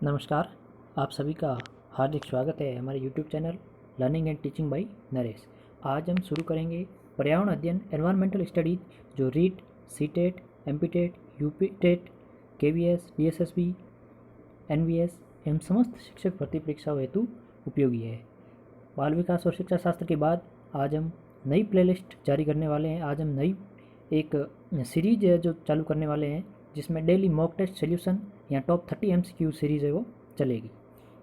नमस्कार, आप सभी का हार्दिक स्वागत है हमारे YouTube channel learning and teaching by Naresh. आज हम शुरू करेंगे पर्यावरण अध्ययन एनवायरमेंटल स्टडीज जो REET, CTET, MPTET, UPTET, KVS, DSSB, NVS एवं समस्त शिक्षक भर्ती परीक्षाओं हेतु उपयोगी है। बाल विकास और शिक्षा शास्त्र के बाद आज हम नई प्लेलिस्ट जारी करने वाले हैं। आज हम नई एक सीरीज है जो चालू करने वाले हैं जिसमें डेली मॉक टेस्ट सोल्यूशन या टॉप 30 एमसीक्यू सीरीज है वो चलेगी।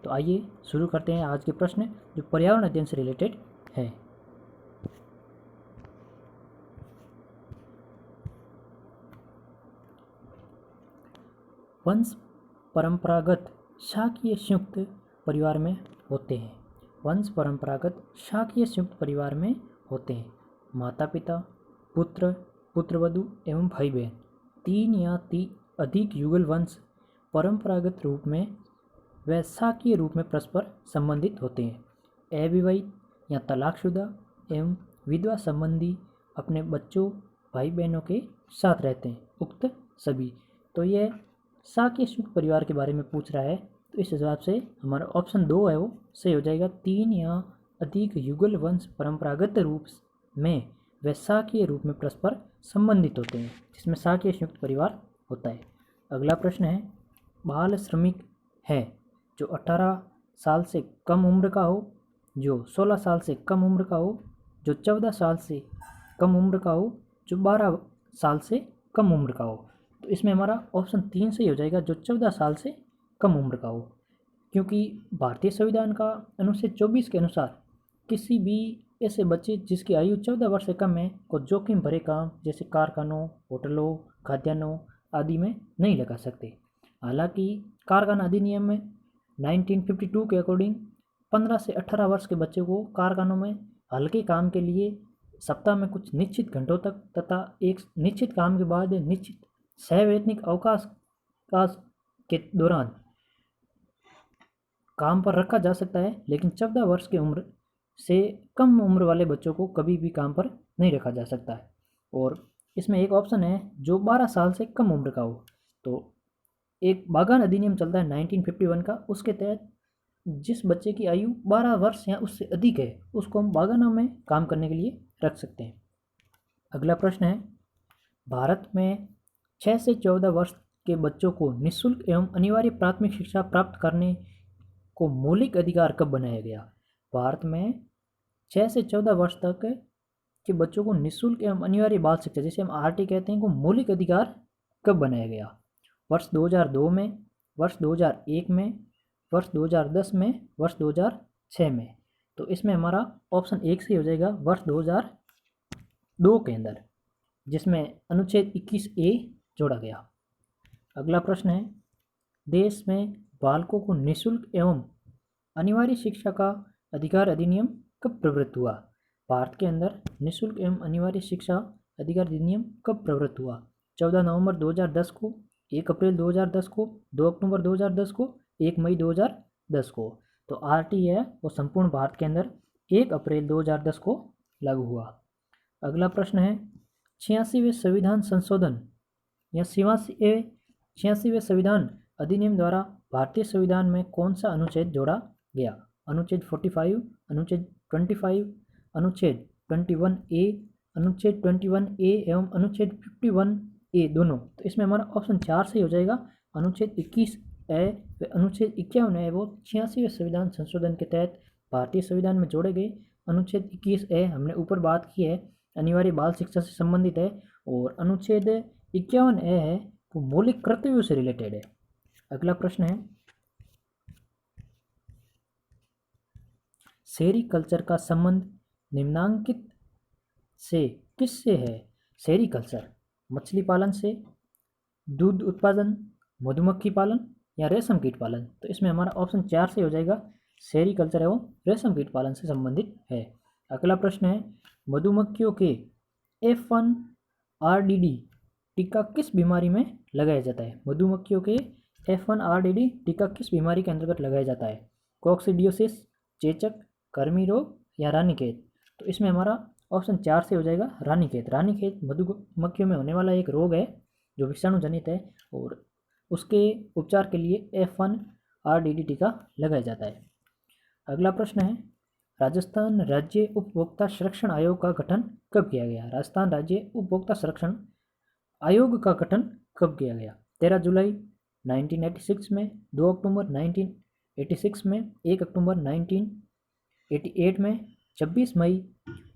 तो आइए शुरू करते हैं आज के प्रश्न जो पर्यावरण अध्ययन से रिलेटेड है। वंश परंपरागत शाकीय संयुक्त परिवार में होते हैं। वंश परंपरागत शाकीय संयुक्त परिवार में होते हैं। माता पिता, पुत्र, पुत्रवधू एवं भाई बहन, 3 या अधिक युगल वंश परंपरागत रूप में व शाकीय रूप में परस्पर संबंधित होते हैं। अविवाहित या तलाकशुदा एवं विधवा संबंधी अपने बच्चों, भाई बहनों के साथ रहते हैं। उक्त सभी। तो यह शाकीय संयुक्त परिवार के बारे में पूछ रहा है, तो इस हिसाब से हमारा ऑप्शन 2 है वो सही हो जाएगा। 3 या अधिक युगल वंश परंपरागत रूप में व शाकीय रूप में परस्पर संबंधित होते हैं, जिसमें शाकीय संयुक्त परिवार होता है। अगला प्रश्न है, बाल श्रमिक है जो 18 साल से कम उम्र का हो, जो 16 साल से कम उम्र का हो, जो 14 साल से कम उम्र का हो, जो 12 साल से कम उम्र का हो। तो इसमें हमारा ऑप्शन 3 सही हो जाएगा, जो 14 साल से कम उम्र का हो, क्योंकि भारतीय संविधान का अनुच्छेद 24 के अनुसार किसी भी ऐसे बच्चे जिसकी आयु 14 वर्ष से कम है को जोखिम भरे काम जैसे कारखानों, होटलों, खाद्यान्नों आदि में नहीं लगा सकते। हालांकि कारखाना अधिनियम में 1952 के अकॉर्डिंग 15 से 18 वर्ष के बच्चे को कारखानों में हल्के काम के लिए सप्ताह में कुछ निश्चित घंटों तक तथा एक निश्चित काम के बाद निश्चित सवैतनिक अवकाश के दौरान काम पर रखा जा सकता है, लेकिन 14 वर्ष की उम्र से कम उम्र वाले बच्चों को कभी भी काम पर नहीं रखा जा सकता है। और इसमें एक ऑप्शन है जो 12 साल से कम उम्र का हो। तो एक बागान अधिनियम चलता है 1951 का, उसके तहत जिस बच्चे की आयु 12 वर्ष या उससे अधिक है उसको हम बागानों में काम करने के लिए रख सकते हैं। अगला प्रश्न है, भारत में 6 से 14 वर्ष के बच्चों को निःशुल्क एवं अनिवार्य प्राथमिक शिक्षा प्राप्त करने को मौलिक अधिकार कब बनाया गया? भारत में 6 से 14 वर्ष तक के बच्चों को निःशुल्क एवं अनिवार्य बाल शिक्षा, जिसे हम आरटी कहते हैं, को मौलिक अधिकार कब बनाया गया? वर्ष 2002 में, वर्ष 2001 में, वर्ष 2010 में, वर्ष 2006 में। तो इसमें हमारा ऑप्शन 1 से हो जाएगा वर्ष 2002 के अंदर, जिसमें अनुच्छेद 21A जोड़ा गया। अगला प्रश्न है, देश में बालकों को निःशुल्क एवं अनिवार्य शिक्षा का अधिकार अधिनियम कब प्रवृत्त हुआ? भारत के अंदर निःशुल्क एवं अनिवार्य शिक्षा अधिकार अधिनियम कब प्रवृत्त हुआ? 14 नवंबर 2010 को, 1 अप्रैल 2010 को, 2 अक्टूबर 2010 को, 1 मई 2010 को। तो आरटी है वो संपूर्ण भारत के अंदर 1 अप्रैल 2010 को लागू हुआ। अगला प्रश्न है, 86वें संविधान संशोधन या 86वें संविधान अधिनियम द्वारा भारतीय संविधान में कौन सा अनुच्छेद जोड़ा गया? अनुच्छेद 45, अनुच्छेद 25, अनुच्छेद 21A, अनुच्छेद 21A एवं अनुच्छेद 51A दोनों। तो इसमें हमारा ऑप्शन 4 से हो जाएगा। अनुच्छेद 21A व अनुच्छेद 51A वो 86वें संविधान संशोधन के तहत भारतीय संविधान में जोड़े गए। अनुच्छेद 21A हमने ऊपर बात की है, अनिवार्य बाल शिक्षा से संबंधित है, और अनुच्छेद 51A है वो मौलिक कर्तव्यों से रिलेटेड है। अगला प्रश्न है, सेरीकल्चर का संबंध निम्नांकित से किससे है? सेरीकल्चर मछली पालन से, दूध उत्पादन, मधुमक्खी पालन या रेशम कीट पालन। तो इसमें हमारा ऑप्शन 4 से हो जाएगा, सेरीकल्चर एवं रेशम कीट पालन से संबंधित है। अगला प्रश्न है, मधुमक्खियों के F1RDD टीका किस बीमारी में लगाया जाता है? मधुमक्खियों के F1RDD टीका किस बीमारी के अंतर्गत लगाया जाता है? कोक्सीडियोसिस, चेचक, कृमि रोग या रानीखेत। तो इसमें हमारा ऑप्शन 4 से हो जाएगा, रानीखेत। रानीखेत मधुमक्खियों में होने वाला एक रोग है जो विषाणु जनित है, और उसके उपचार के लिए F1 RDD टीका लगाया जाता है। अगला प्रश्न है, राजस्थान राज्य उपभोक्ता संरक्षण आयोग का गठन कब किया गया? राजस्थान राज्य उपभोक्ता संरक्षण आयोग का गठन कब किया गया? 13 जुलाई 1986 में, 2 अक्टूबर 1986 में, 1 अक्टूबर 1988 में, 26 मई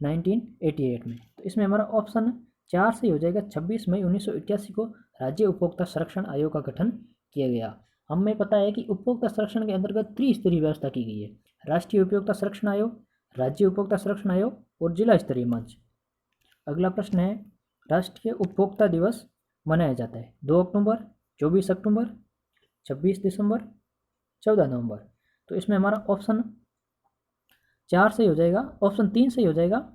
1988 में। तो इसमें हमारा ऑप्शन 4 से हो जाएगा, 26 मई 1981 को राज्य उपभोक्ता संरक्षण आयोग का गठन किया गया। हमें पता है कि उपभोक्ता संरक्षण के अंतर्गत त्रिस्तरीय व्यवस्था की गई है, राष्ट्रीय उपभोक्ता संरक्षण आयोग, राज्य उपभोक्ता संरक्षण आयोग और जिला स्तरीय मंच। अगला प्रश्न है, राष्ट्रीय उपभोक्ता दिवस मनाया जाता है 2 अक्टूबर, 24 अक्टूबर, 26 दिसंबर, 14 नवंबर। तो इसमें हमारा ऑप्शन 4 से हो जाएगा, ऑप्शन 3 से हो जाएगा,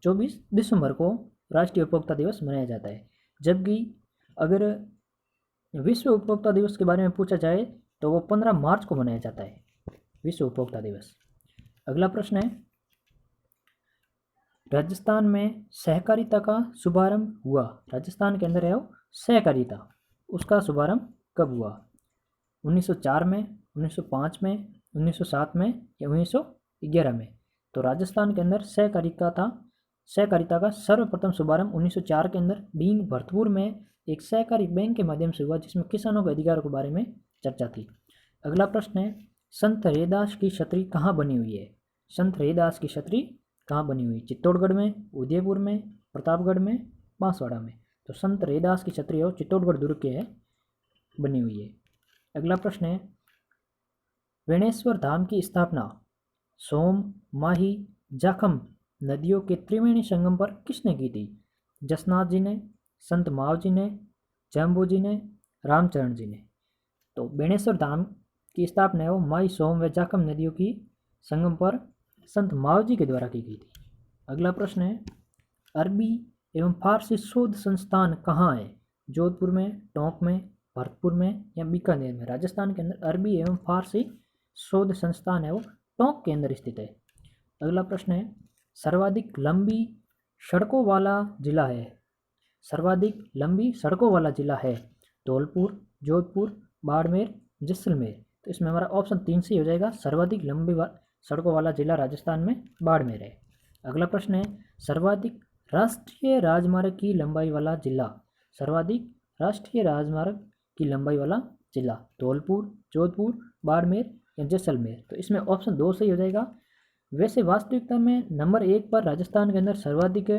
24 दिसंबर को राष्ट्रीय उपभोक्ता दिवस मनाया जाता है। जबकि अगर विश्व उपभोक्ता दिवस के बारे में पूछा जाए तो वो 15 मार्च को मनाया जाता है, विश्व उपभोक्ता दिवस। अगला प्रश्न है, राजस्थान में सहकारिता का शुभारंभ हुआ, राजस्थान के अंदर है वो सहकारिता, उसका शुभारंभ कब हुआ? 1904 में, 1905 में, 1907 में या 1911 में? तो राजस्थान के अंदर सहकारिता का सर्वप्रथम शुभारंभ 1904 के अंदर डींग भरतपुर में एक सहकारी बैंक के माध्यम से हुआ, जिसमें किसानों के अधिकारों के बारे में चर्चा थी। अगला प्रश्न है, संत रैदास की छतरी कहाँ बनी हुई है? संत रैदास की छतरी कहाँ बनी हुई? चित्तौड़गढ़ में, उदयपुर में, प्रतापगढ़ में, बांसवाड़ा में? तो संत रैदास की छतरी है चित्तौड़गढ़ दुर्ग के है बनी हुई है। अगला प्रश्न है, बेणेश्वर धाम की स्थापना सोम, माही, जाखम नदियों के त्रिवेणी संगम पर किसने की थी? जसनाथ जी ने, संत माव जी ने, जम्बू जी ने, रामचरण जी ने? तो बेणेश्वर धाम की स्थापना है वो माई, सोम व जाखम नदियों की संगम पर संत माव जी के द्वारा की गई थी। अगला प्रश्न है, अरबी एवं फारसी शोध संस्थान कहाँ है? जोधपुर में, टोंक में, भरतपुर में या बीकानेर में? राजस्थान के अंदर अरबी एवं फारसी शोध संस्थान है वो टोंक के अंदर स्थित है। अगला प्रश्न है, सर्वाधिक लंबी सड़कों वाला जिला है, सर्वाधिक लंबी सड़कों वाला जिला है धौलपुर, जोधपुर, बाड़मेर, जैसलमेर? तो इसमें हमारा ऑप्शन 3 से हो जाएगा, सर्वाधिक लंबी सड़कों वाला जिला राजस्थान में बाड़मेर है। अगला प्रश्न है, सर्वाधिक राष्ट्रीय राजमार्ग की लंबाई वाला जिला, सर्वाधिक राष्ट्रीय राजमार्ग की लंबाई वाला जिला धौलपुर, जोधपुर, बाड़मेर या जैसलमेर? तो इसमें ऑप्शन 2 सही हो जाएगा। वैसे वास्तविकता में नंबर 1 पर राजस्थान के अंदर सर्वाधिक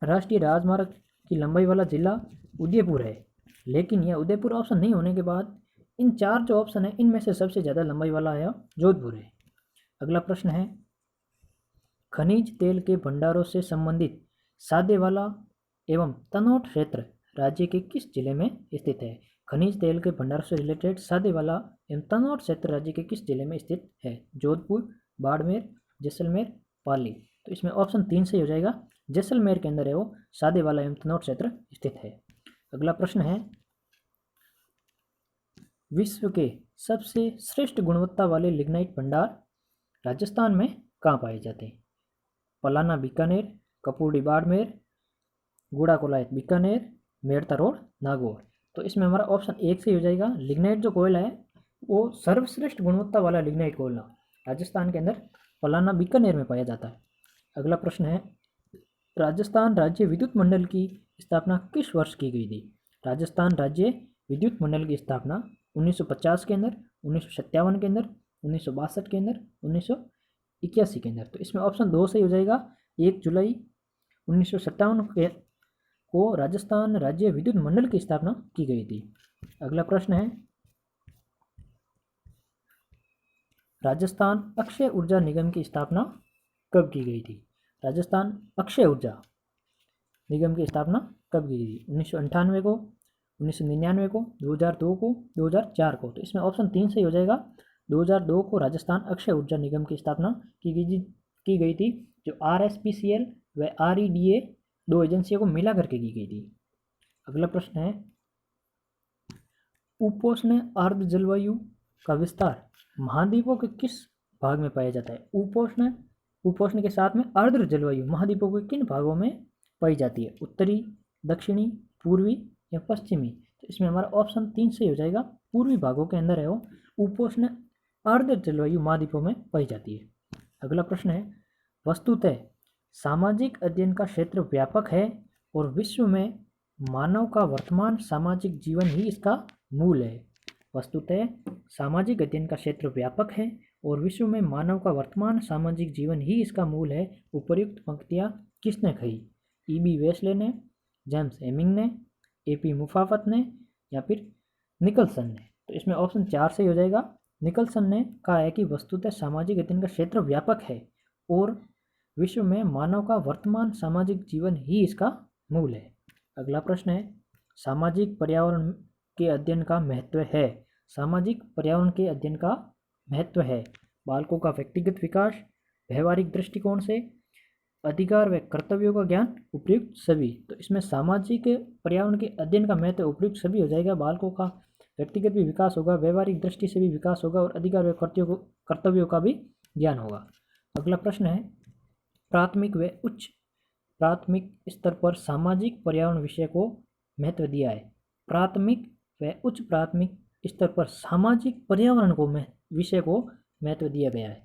राष्ट्रीय राजमार्ग की लंबाई वाला जिला उदयपुर है, लेकिन यह उदयपुर ऑप्शन नहीं होने के बाद इन 4 जो ऑप्शन है इनमें से सबसे ज़्यादा लंबाई वाला है जोधपुर है। अगला प्रश्न है, खनिज तेल के भंडारों से संबंधित सादेवाला एवं तनोट क्षेत्र राज्य के किस जिले में स्थित है? खनिज तेल के भंडारों से रिलेटेड सादेवाला एवं तनोट क्षेत्र राज्य के किस जिले में स्थित है? जोधपुर, बाड़मेर, जैसलमेर, पाली? तो इसमें ऑप्शन 3 से हो जाएगा, जैसलमेर के अंदर है वो सादेवाला एवं तनोट क्षेत्र स्थित है। अगला प्रश्न है, विश्व के सबसे श्रेष्ठ गुणवत्ता वाले लिग्नाइट भंडार राजस्थान में कहाँ पाए जाते हैं? पलाना बीकानेर, कपूरडी बाड़मेर, गुड़ा कोलायत बीकानेर, मेड़ता रोड नागौर? तो इसमें हमारा ऑप्शन 1 से हो जाएगा, लिग्नाइट जो कोयला है वो सर्वश्रेष्ठ गुणवत्ता वाला लिग्नाइट कोयला राजस्थान के अंदर पलाना बीकानेर में पाया जाता है। अगला प्रश्न है, राजस्थान राज्य विद्युत मंडल की स्थापना किस वर्ष की गई थी? राजस्थान राज्य विद्युत मंडल की स्थापना 1950 के अंदर, 1957 के अंदर, 1962 के अंदर, 1981 के अंदर? तो इसमें ऑप्शन 2 सही हो जाएगा, 1 जुलाई 1957 को राजस्थान राज्य विद्युत मंडल की स्थापना की गई थी। अगला प्रश्न है, राजस्थान अक्षय ऊर्जा निगम की स्थापना कब की गई थी? राजस्थान अक्षय ऊर्जा निगम की स्थापना कब की गई थी? 1998 को, 1999 को, 2002 को, 2004 को? तो इसमें ऑप्शन 3 सही हो जाएगा, 2002 को राजस्थान अक्षय ऊर्जा निगम की स्थापना की गई थी, जो RSPCL व REDA 2 एजेंसियों को मिला करके की गई थी। अगला प्रश्न है, उपोष्ण आर्द्र जलवायु का विस्तार महाद्वीपों के किस भाग में पाया जाता है? उपोष्ण के साथ में आर्द्र जलवायु महाद्वीपों के किन भागों में पाई जाती है? उत्तरी, दक्षिणी, पूर्वी या पश्चिमी? तो इसमें हमारा ऑप्शन 3 सही हो जाएगा, पूर्वी भागों के अंदर है वो उपोष्ण आर्द्र जलवायु महाद्वीपों में पाई जाती है। अगला प्रश्न है, वस्तुतः सामाजिक अध्ययन का क्षेत्र व्यापक है और विश्व में मानव का वर्तमान सामाजिक जीवन ही इसका मूल है। वस्तुतः सामाजिक अध्ययन का क्षेत्र व्यापक है और विश्व में मानव का वर्तमान सामाजिक जीवन ही इसका मूल है। उपर्युक्त पंक्तियाँ किसने कही? E.B. वेस्ले ने, जेम्स हेमिंग ने, A.P. मुफावत ने या फिर निकलसन ने? तो इसमें ऑप्शन 4 से हो जाएगा। निकलसन ने कहा है कि वस्तुतः सामाजिक अध्ययन का क्षेत्र व्यापक है और विश्व में मानव का वर्तमान सामाजिक जीवन ही इसका मूल है। अगला प्रश्न है, सामाजिक पर्यावरण के अध्ययन का महत्व है। सामाजिक पर्यावरण के अध्ययन का महत्व है। बालकों का व्यक्तिगत विकास, व्यवहारिक दृष्टिकोण से, अधिकार व कर्तव्यों का ज्ञान, उपयुक्त सभी। तो इसमें सामाजिक पर्यावरण के अध्ययन का महत्व उपयुक्त सभी हो जाएगा। बालकों का व्यक्तिगत भी विकास होगा, व्यवहारिक दृष्टि से भी विकास होगा और अधिकार व कर्तव्यों का भी ज्ञान होगा। अगला प्रश्न है, प्राथमिक व उच्च प्राथमिक स्तर पर सामाजिक पर्यावरण विषय को महत्व दिया है। प्राथमिक व उच्च प्राथमिक स्तर पर सामाजिक पर्यावरण को विषय को महत्व दिया गया है।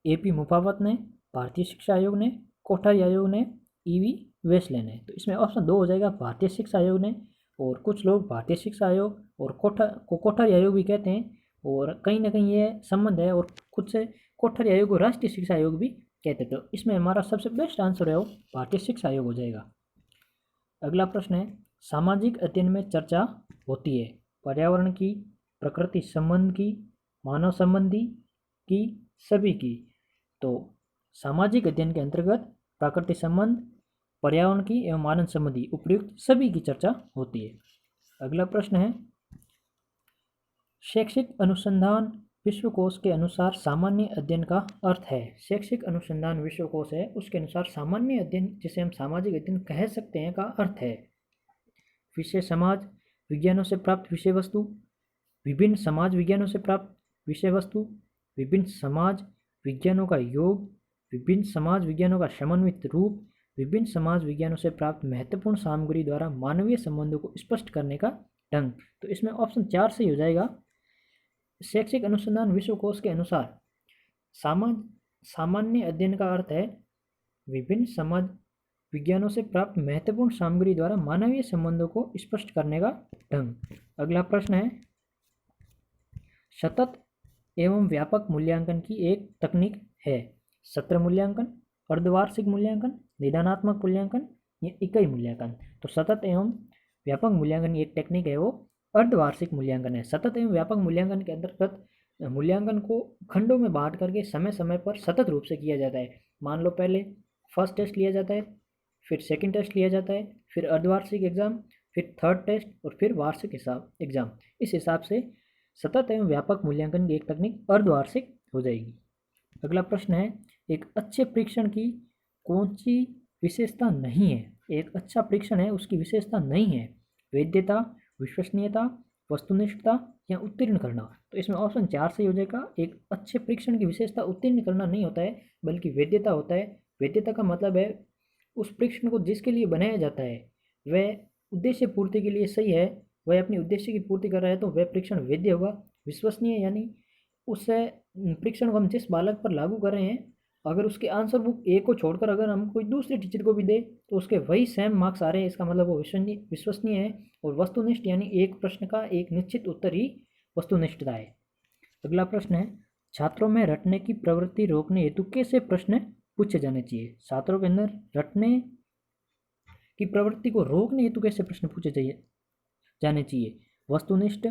A.P. मुफावत ने, भारतीय शिक्षा आयोग ने, कोठारी आयोग ने, E.V. वेस्ले ने? तो इसमें ऑप्शन 2 हो जाएगा, भारतीय शिक्षा आयोग ने। और कुछ लोग भारतीय शिक्षा आयोग और कोठारी आयोग भी कहते हैं और कहीं ना कहीं ये संबंध है और खुद से कोठारी आयोग को राष्ट्रीय शिक्षा आयोग भी कहते हैं। तो इसमें हमारा सबसे बेस्ट आंसर है वो भारतीय शिक्षा आयोग हो जाएगा। अगला प्रश्न है, सामाजिक अध्ययन में चर्चा होती है पर्यावरण की, प्रकृति संबंध की, मानव संबंधी की, सभी की? तो सामाजिक अध्ययन के अंतर्गत प्रकृति संबंध, पर्यावरण की एवं मानव संबंधी उपयुक्त सभी की चर्चा होती है। अगला प्रश्न है, शैक्षिक अनुसंधान विश्वकोश के अनुसार सामान्य अध्ययन का अर्थ है। शैक्षिक अनुसंधान विश्वकोश है, उसके अनुसार सामान्य अध्ययन, जिसे हम सामाजिक अध्ययन कह सकते हैं, का अर्थ है विषय समाज विज्ञानों से प्राप्त विषय वस्तु, विभिन्न समाज विज्ञानों से प्राप्त विषय वस्तु, विभिन्न समाज विज्ञानों का योग, विभिन्न समाज विज्ञानों का समन्वित रूप, विभिन्न समाज विज्ञानों से प्राप्त महत्वपूर्ण सामग्री द्वारा मानवीय संबंधों को स्पष्ट करने का ढंग। तो इसमें ऑप्शन 4 से हो जाएगा। शैक्षिक अनुसंधान विश्वकोश के अनुसार सामान्य अध्ययन का अर्थ है विभिन्न समाज विज्ञानों से प्राप्त महत्वपूर्ण सामग्री द्वारा मानवीय संबंधों को स्पष्ट करने का ढंग। अगला प्रश्न है, सतत एवं व्यापक मूल्यांकन की एक तकनीक है। सत्र मूल्यांकन, अर्धवार्षिक मूल्यांकन, निदानात्मक मूल्यांकन या इकाई मूल्यांकन? तो सतत एवं व्यापक मूल्यांकन की एक टेक्निक है वो अर्धवार्षिक मूल्यांकन है। सतत एवं व्यापक मूल्यांकन के अंतर्गत मूल्यांकन को खंडों में बांट करके समय समय पर सतत रूप से किया जाता है। मान लो पहले फर्स्ट टेस्ट लिया जाता है, फिर सेकंड टेस्ट लिया जाता है, फिर अर्धवार्षिक एग्जाम, फिर थर्ड टेस्ट और फिर वार्षिक एग्जाम। इस हिसाब से सतत एवं व्यापक मूल्यांकन की एक तकनीक अर्धवार्षिक हो जाएगी। अगला प्रश्न है, एक अच्छे परीक्षण की कौन सी विशेषता नहीं है? एक अच्छा परीक्षण है उसकी विशेषता नहीं है। वैधता, विश्वसनीयता, वस्तुनिष्ठता या उत्तीर्ण करना? तो इसमें ऑप्शन 4 से हो जाएगा। एक अच्छे परीक्षण की विशेषता उत्तीर्ण करना नहीं होता है बल्कि वैधता होता है। वैधता का मतलब है उस परीक्षण को जिसके लिए बनाया जाता है वह उद्देश्य पूर्ति के लिए सही है, वह अपनी उद्देश्य की पूर्ति कर रहा है तो वह परीक्षण वैध होगा। विश्वसनीय यानी उस परीक्षण को हम जिस बालक पर लागू कर रहे हैं अगर उसके आंसर बुक ए को छोड़कर अगर हम कोई दूसरे टीचर को भी दे तो उसके वही सेम मार्क्स आ रहे हैं, इसका मतलब वो विश्वसनीय है। और वस्तुनिष्ठ यानी एक प्रश्न का एक निश्चित उत्तर ही वस्तुनिष्ठता है। अगला प्रश्न है, छात्रों में रटने की प्रवृत्ति रोकने हेतु कैसे प्रश्न पूछे जाने चाहिए? छात्रों के अंदर रटने की प्रवृत्ति को रोकने हेतु कैसे प्रश्न पूछे जाने चाहिए? वस्तुनिष्ठ,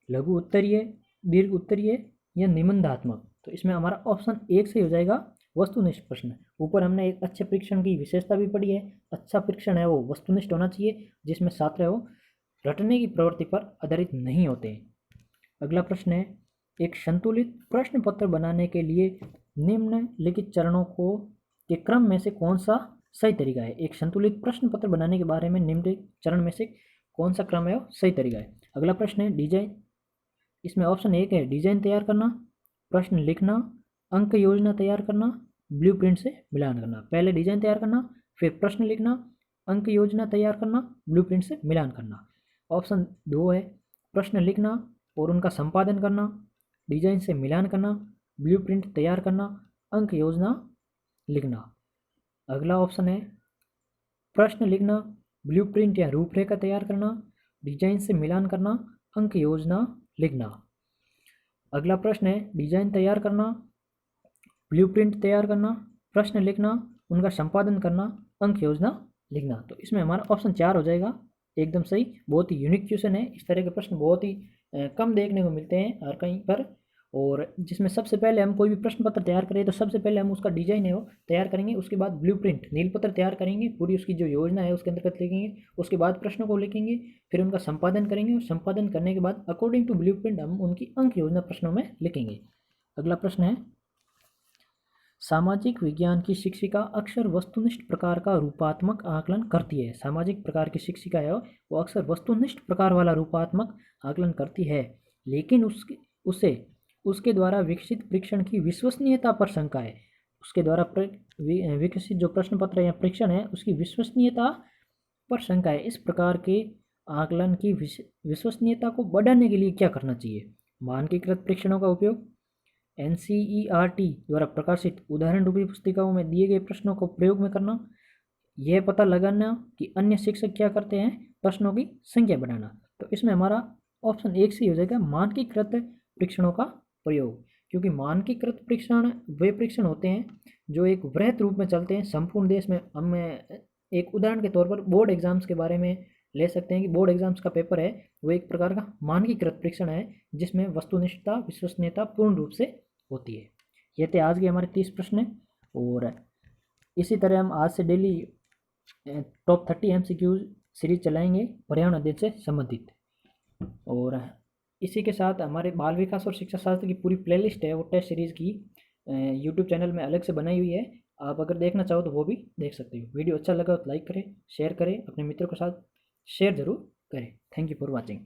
लघु उत्तरीय, दीर्घ उत्तरीय या निबंधात्मक? तो इसमें हमारा ऑप्शन 1 से हो जाएगा वस्तुनिष्ठ प्रश्न। ऊपर हमने एक अच्छे परीक्षण की विशेषता भी पढ़ी है। अच्छा परीक्षण है वो वस्तुनिष्ठ होना चाहिए जिसमें छात्र वो रटने की प्रवृत्ति पर आधारित नहीं होते हैं। अगला प्रश्न है, एक संतुलित प्रश्न पत्र बनाने के लिए निम्नलिखित चरणों को के क्रम में से कौन सा सही तरीका है? एक संतुलित प्रश्न पत्र बनाने के बारे में निम्नलिखित चरण में से कौन सा क्रम है वो सही तरीका है? अगला प्रश्न है, डिजाइन। इसमें ऑप्शन 1 है डिजाइन तैयार करना, प्रश्न लिखना, अंक योजना तैयार करना, ब्लूप्रिंट से मिलान करना। पहले डिजाइन तैयार करना, फिर प्रश्न लिखना, अंक योजना तैयार करना, ब्लूप्रिंट से मिलान करना। ऑप्शन 2 है प्रश्न लिखना और उनका संपादन करना, डिजाइन से मिलान करना, ब्लूप्रिंट तैयार करना, अंक योजना लिखना। अगला ऑप्शन है प्रश्न लिखना, ब्लूप्रिंट या रूपरेखा तैयार करना, डिजाइन से मिलान करना, अंक योजना लिखना। अगला प्रश्न है डिजाइन तैयार करना, ब्लूप्रिंट तैयार करना, प्रश्न लिखना, उनका संपादन करना, अंक योजना लिखना। तो इसमें हमारा ऑप्शन 4 हो जाएगा, एकदम सही। बहुत ही यूनिक क्वेश्चन है, इस तरह के प्रश्न बहुत ही कम देखने को मिलते हैं हर कहीं पर। और जिसमें सबसे पहले हम कोई भी प्रश्न पत्र तैयार करें तो सबसे पहले हम उसका डिजाइन है वो तैयार करेंगे, उसके बाद ब्लूप्रिंट नीलपत्र तैयार करेंगे, पूरी उसकी जो योजना है उसके अंतर्गत लिखेंगे, उसके बाद प्रश्नों को लिखेंगे, फिर उनका संपादन करेंगे और संपादन करने के बाद अकॉर्डिंग टू ब्लूप्रिंट हम उनकी अंक योजना प्रश्नों में लिखेंगे। अगला प्रश्न है सामाजिक विज्ञान की शिक्षिका अक्सर वस्तुनिष्ठ प्रकार का रूपात्मक आकलन करती है। सामाजिक प्रकार की शिक्षिका है वो अक्सर वस्तुनिष्ठ प्रकार वाला रूपात्मक आकलन करती है, लेकिन उसके द्वारा विकसित परीक्षण की विश्वसनीयता पर शंका है। उसके द्वारा विकसित जो प्रश्न पत्र या परीक्षण है उसकी विश्वसनीयता पर शंका है। इस प्रकार के आकलन की विश्वसनीयता को बढ़ाने के लिए क्या करना चाहिए? मानकीकृत परीक्षणों का उपयोग, NCERT द्वारा प्रकाशित उदाहरण रूपी पुस्तिकाओं में दिए गए प्रश्नों को प्रयोग में करना, यह पता लगाना कि अन्य शिक्षक क्या करते हैं, प्रश्नों की संख्या बढ़ाना। तो इसमें हमारा ऑप्शन 1 से हो जाएगा मानकीकृत परीक्षणों का प्रयोग, क्योंकि मानकीकृत परीक्षण वे परीक्षण होते हैं जो एक वृहत रूप में चलते हैं संपूर्ण देश में। हम एक उदाहरण के तौर पर बोर्ड एग्जाम्स के बारे में ले सकते हैं कि बोर्ड एग्जाम्स का पेपर है वो एक प्रकार का मानकीकृत परीक्षण है जिसमें वस्तुनिष्ठता विश्वसनीयता पूर्ण रूप से होती है। ये थे आज के हमारे 30 प्रश्न, और इसी तरह हम आज से डेली टॉप 30 MCQ सीरीज चलाएंगे पर्यावरण अध्ययन से संबंधित। और इसी के साथ हमारे बाल विकास और शिक्षा शास्त्र की पूरी प्लेलिस्ट है वो टेस्ट सीरीज़ की यूट्यूब चैनल में अलग से बनाई हुई है, आप अगर देखना चाहो तो वो भी देख सकते हो। वीडियो अच्छा लगा तो लाइक करें, शेयर करें, अपने मित्रों के साथ शेयर ज़रूर करें। Thank you for watching.